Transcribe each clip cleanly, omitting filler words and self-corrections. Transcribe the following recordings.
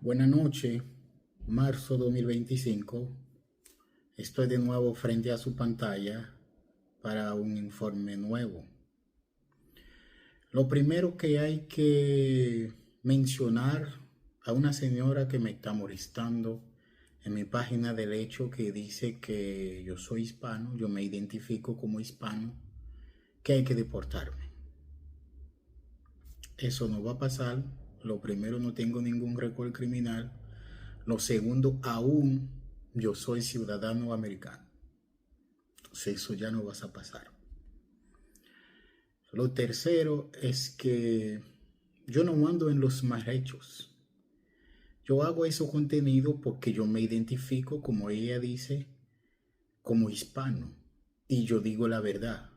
Buenas noches, marzo 2025. Estoy de nuevo frente a su pantalla para un informe nuevo. Lo primero que hay que mencionar a una señora que me está molestando en mi página del hecho que dice que yo soy hispano, yo me identifico como hispano, que hay que deportarme. Eso no va a pasar. Lo primero, no tengo ningún récord criminal. Lo segundo, aún yo soy ciudadano americano. Entonces eso ya no va a pasar. Lo tercero es que yo no ando en los mal hechos. Yo hago ese contenido porque yo me identifico, como ella dice, como hispano. Y yo digo la verdad.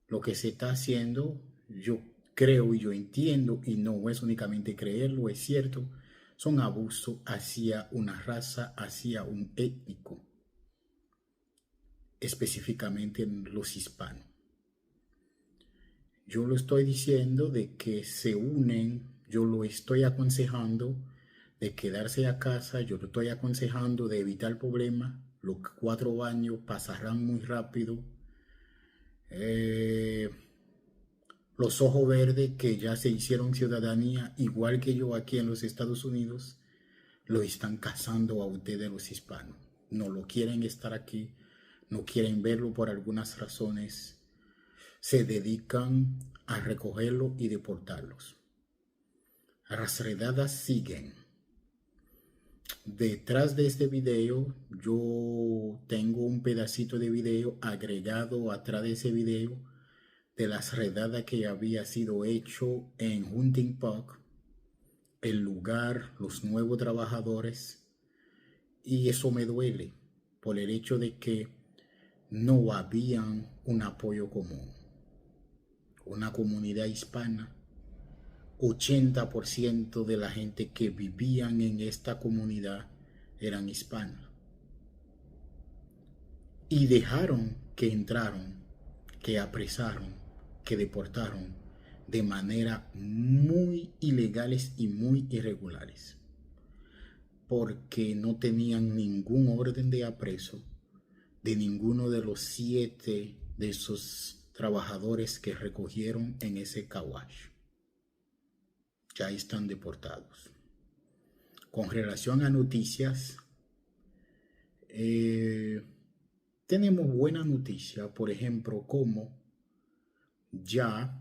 Lo que se está haciendo, yo creo y yo entiendo, y no es únicamente creerlo, es cierto, son abusos hacia una raza, hacia un étnico, específicamente en los hispanos. Yo lo estoy diciendo de que se unen, yo lo estoy aconsejando de quedarse a casa, yo lo estoy aconsejando de evitar problemas. Los 4 años pasarán muy rápido. Los ojos verdes que ya se hicieron ciudadanía, igual que yo aquí en los Estados Unidos, lo están cazando a ustedes los hispanos. No lo quieren estar aquí, no quieren verlo por algunas razones. Se dedican a recogerlo y deportarlos. Las redadas siguen. Detrás de este video yo tengo un pedacito de video agregado atrás de ese video de las redadas que había sido hecho en Hunting Park, el lugar, los nuevos trabajadores, y eso me duele por el hecho de que no habían un apoyo común. Una comunidad hispana, 80% de la gente que vivían en esta comunidad eran hispanos. Y dejaron que entraron, que apresaron, que deportaron de manera muy ilegales y muy irregulares, porque no tenían ningún orden de apreso de ninguno de los 7 de esos trabajadores que recogieron en ese kawash. Ya están deportados. Con relación a noticias, tenemos buena noticia, por ejemplo, como ya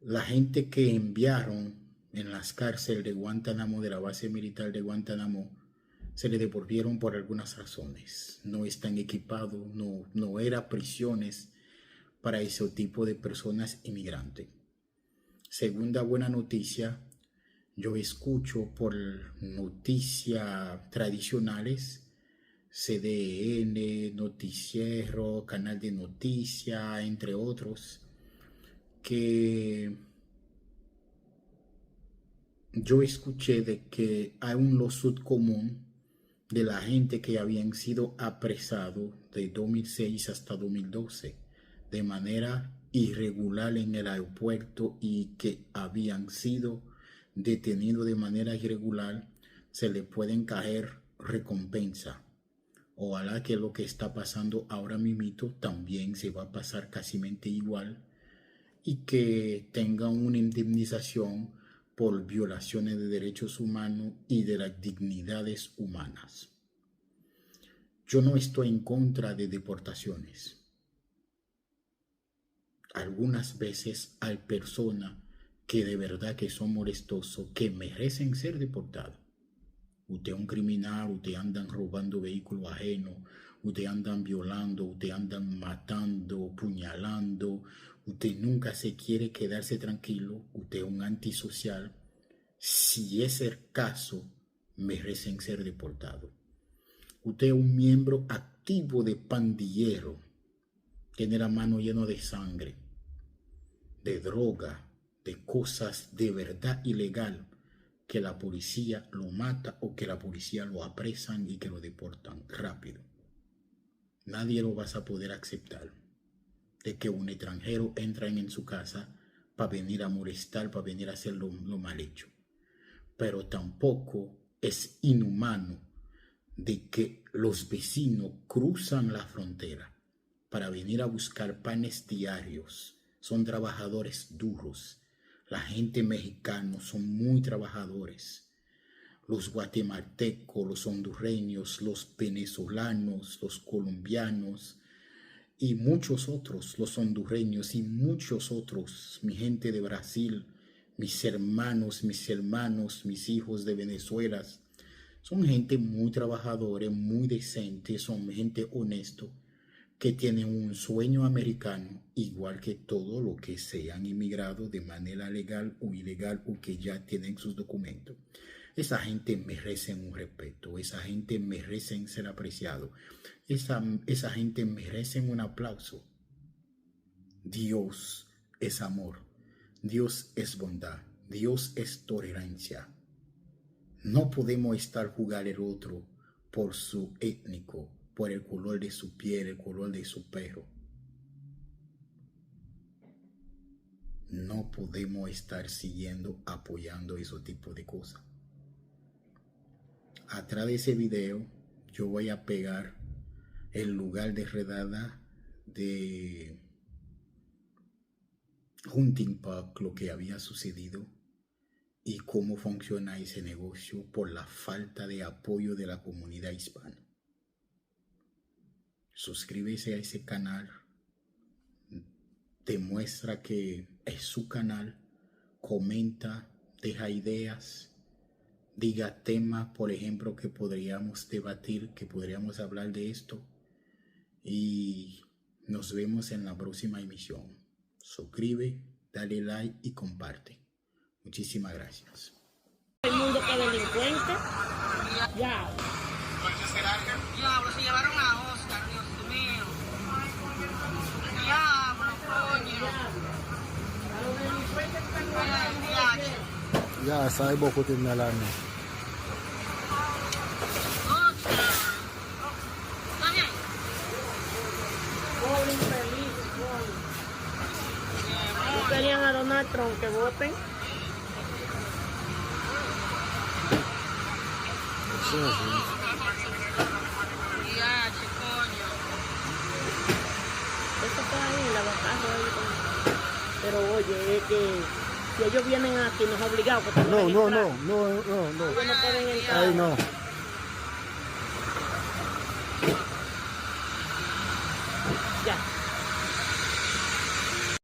la gente que enviaron en las cárceles de Guantánamo, de la base militar de Guantánamo, se le devolvieron por algunas razones. No están equipados, no eran prisiones para ese tipo de personas inmigrantes. Segunda buena noticia, yo escucho por noticias tradicionales, CDN, Noticiero, Canal de Noticias, entre otros, que yo escuché de que hay un lawsuit común de la gente que habían sido apresados de 2006 hasta 2012 de manera irregular en el aeropuerto y que habían sido detenidos de manera irregular, se le pueden caer recompensa. Ojalá que lo que está pasando ahora mismo también se va a pasar casi igual y que tengan una indemnización por violaciones de derechos humanos y de las dignidades humanas. Yo no estoy en contra de deportaciones. Algunas veces hay personas que de verdad que son molestosos, que merecen ser deportados. Usted es un criminal, usted andan robando vehículos ajenos, usted andan violando, usted andan matando, puñalando, usted nunca se quiere quedarse tranquilo, usted es un antisocial. Si es el caso, merecen ser deportados. Usted es un miembro activo de pandillero, tiene la mano llena de sangre, de droga, de cosas de verdad ilegal, que la policía lo mata o que la policía lo apresan y que lo deportan rápido. Nadie lo vas a poder aceptar de que un extranjero entra en su casa para venir a molestar, para venir a hacer lo mal hecho. Pero tampoco Es inhumano de que los vecinos cruzan la frontera para venir a buscar panes diarios. Son trabajadores duros. La gente mexicana son muy trabajadores. Los guatemaltecos, los hondureños, los venezolanos, los colombianos y muchos otros, los hondureños y muchos otros, mi gente de Brasil, mis hermanos, mis hijos de Venezuela, son gente muy trabajadora, muy decente, son gente honesto, que tienen un sueño americano, igual que todo lo que se han inmigrado de manera legal o ilegal o que ya tienen sus documentos. Esa gente merece un respeto, esa gente merece ser apreciado, esa gente merece un aplauso. Dios es amor, Dios es bondad, Dios es tolerancia. No podemos estar juzgando al otro por su étnico, por el color de su piel, el color de su pelo. No podemos estar apoyando ese tipo de cosas. Atrás de ese video yo voy a pegar el lugar de redada de Hunting Park, lo que había sucedido y cómo funciona ese negocio por la falta de apoyo de la comunidad hispana. Suscríbese a ese canal, demuestra que es su canal, comenta, deja ideas, diga temas, por ejemplo, que podríamos debatir, que podríamos hablar de esto. Y nos vemos en la próxima emisión. Suscribe, dale like y comparte. Muchísimas gracias. El mundo que delincuente. Ya. Diablo, se llevaron a Oscar, Dios mío. Diablo, coño. Ya, sabe beaucoup de melania. Oscar. ¿Está bien? Pobre infeliz, pobre. No querían a Donald Trump que voten. Sí, sí. Diache, coño. Eso está ahí en la batalla. Pero oye, es que si ellos vienen aquí, no es obligado. Porque No. Ellos no pueden entrar. Ay, no. Ya.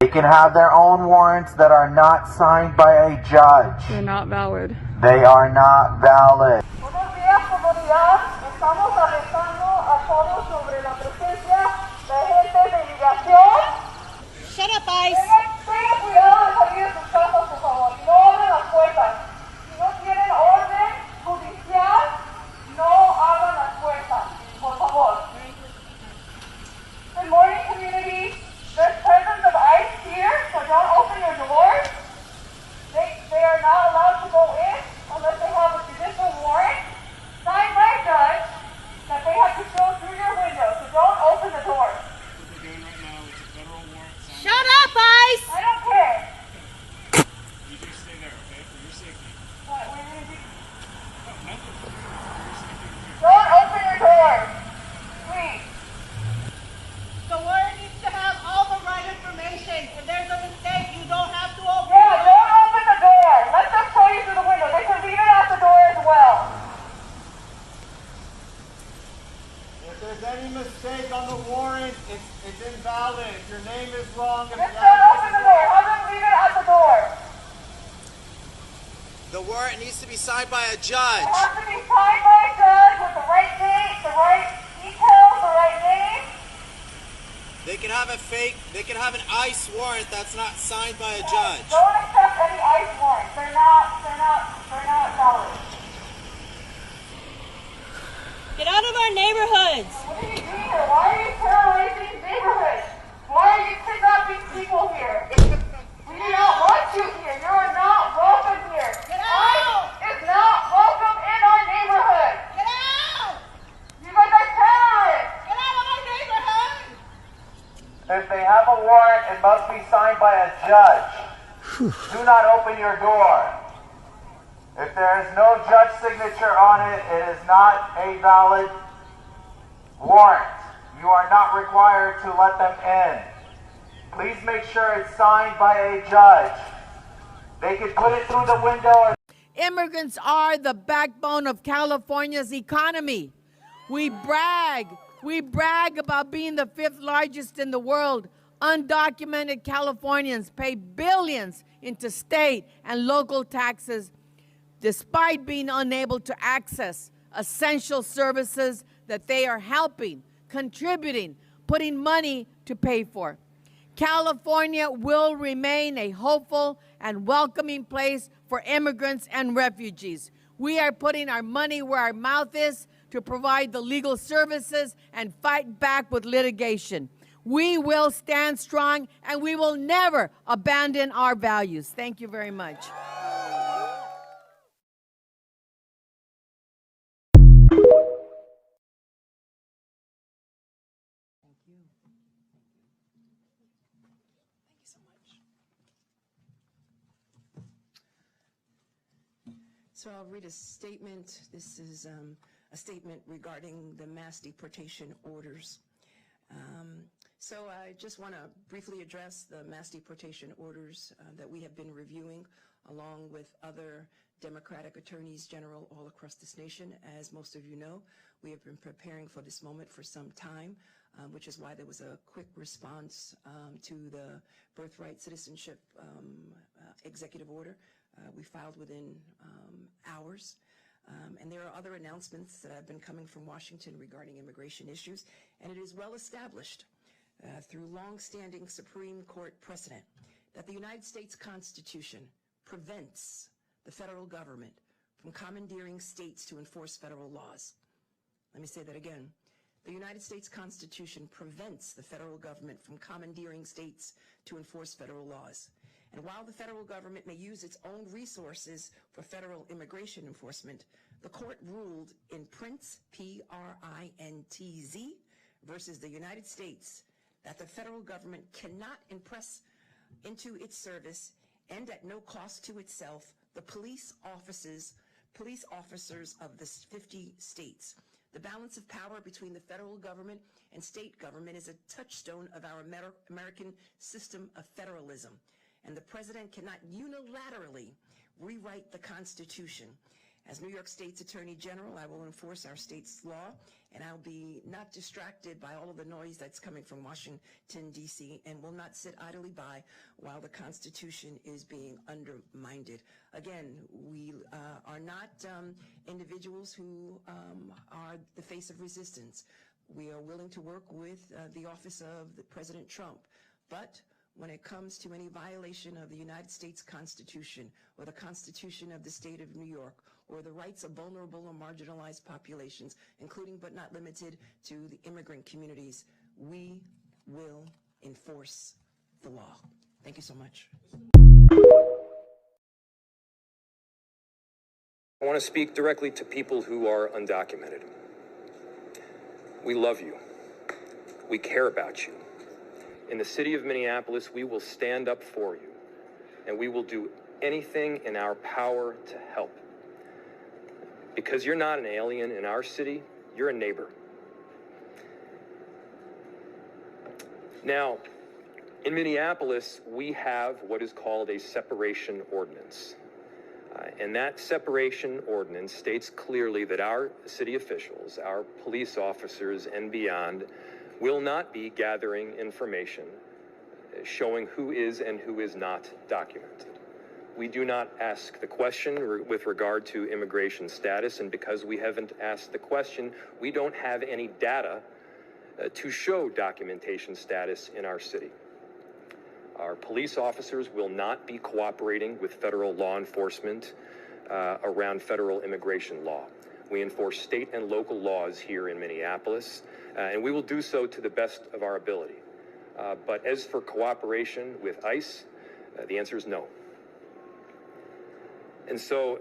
They can have their own warrants that are not signed by a judge. They're not valid. They are not valid. Buenos días, comunidad. Estamos alertando a todos sobre la presencia de agentes de inmigración. Shut up, Ice. Tengan cuidado de salir de sus casas, por favor. No abran las puertas. Si no tienen orden judicial, no abran las puertas, por favor. Good morning, community. There's presence of ICE here, so don't open your doors. They are not allowed to go in unless they have a judicial warrant signed by a judge that they have to show through your window. So don't open the doors. Shut up, Ice. I don't care. You just stay there, okay? For your safety. What, we're gonna do? No, nothing. For your safety. Don't open your doors, please. The warrant needs to have all the right information. If there's a mistake, you don't have to open Yeah, it. don't open the door. Let them show you through the window. They can leave it at the door as well. If there's any mistake on the warrant, it's invalid. If your name is wrong, if Just the don't open address the is door. wrong, Have them leave it at the door. the warrant needs to be signed by a It judge. has to be signed by a judge with the right date, the right details, the right name. They can have an ICE warrant that's not signed by a judge. Don't accept any ICE warrants. They're not valid. Get out of our neighborhoods. What are you doing here? Why are you terrorizing these neighborhoods? Why are you kidnapping people here? We do not want you here. You are not welcome here. Get out! ICE is not welcome in our neighborhood. Get out! You guys are terrorists. Get out of our neighborhood! If they have a warrant, it must be signed by a judge. Do not open your door. If there is no judge signature on it, it is not a valid warrant. You are not required to let them in. Please make sure it's signed by a judge. They could put it through the window or Immigrants are the backbone of California's economy. We brag about being the 5th largest in the world. Undocumented Californians pay billions into state and local taxes despite being unable to access essential services that they are helping, contributing, putting money to pay for. California will remain a hopeful and welcoming place for immigrants and refugees. We are putting our money where our mouth is to provide the legal services and fight back with litigation. We will stand strong and we will never abandon our values. Thank you very much. So I'll read a statement. This is a statement regarding the mass deportation orders. So I just want to briefly address the mass deportation orders that we have been reviewing along with other Democratic attorneys general all across this nation. As most of you know, we have been preparing for this moment for some time, which is why there was a quick response to the birthright citizenship executive order. We filed within hours. And there are other announcements that have been coming from Washington regarding immigration issues, and it is well established through long-standing Supreme Court precedent that the United States Constitution prevents the federal government from commandeering states to enforce federal laws. Let me say that again. The United States Constitution prevents the federal government from commandeering states to enforce federal laws. And while the federal government may use its own resources for federal immigration enforcement, the court ruled in Prince, P-R-I-N-T-Z, versus the United States, that the federal government cannot impress into its service and at no cost to itself the police officers of the 50 states. The balance of power between the federal government and state government is a touchstone of our American system of federalism. And the president cannot unilaterally rewrite the Constitution. As New York State's Attorney General, I will enforce our state's law, and I'll be not distracted by all of the noise that's coming from Washington, D.C., and will not sit idly by while the Constitution is being undermined. Again, we are not individuals who are the face of resistance. We are willing to work with the office of President Trump, but when it comes to any violation of the United States Constitution or the Constitution of the state of New York or the rights of vulnerable or marginalized populations, including but not limited to the immigrant communities, we will enforce the law. Thank you so much. I want to speak directly to people who are undocumented. We love you. We care about you. In the city of Minneapolis, we will stand up for you, and we will do anything in our power to help. Because you're not an alien in our city, you're a neighbor. Now, in Minneapolis, we have what is called a separation ordinance. And that separation ordinance states clearly that our city officials, our police officers and beyond, will not be gathering information showing who is and who is not documented. We do not ask the question with regard to immigration status, and because we haven't asked the question, we don't have any data to show documentation status in our city. Our police officers will not be cooperating with federal law enforcement around federal immigration law. We enforce state and local laws here in Minneapolis, and we will do so to the best of our ability. But as for cooperation with ICE, the answer is no. And so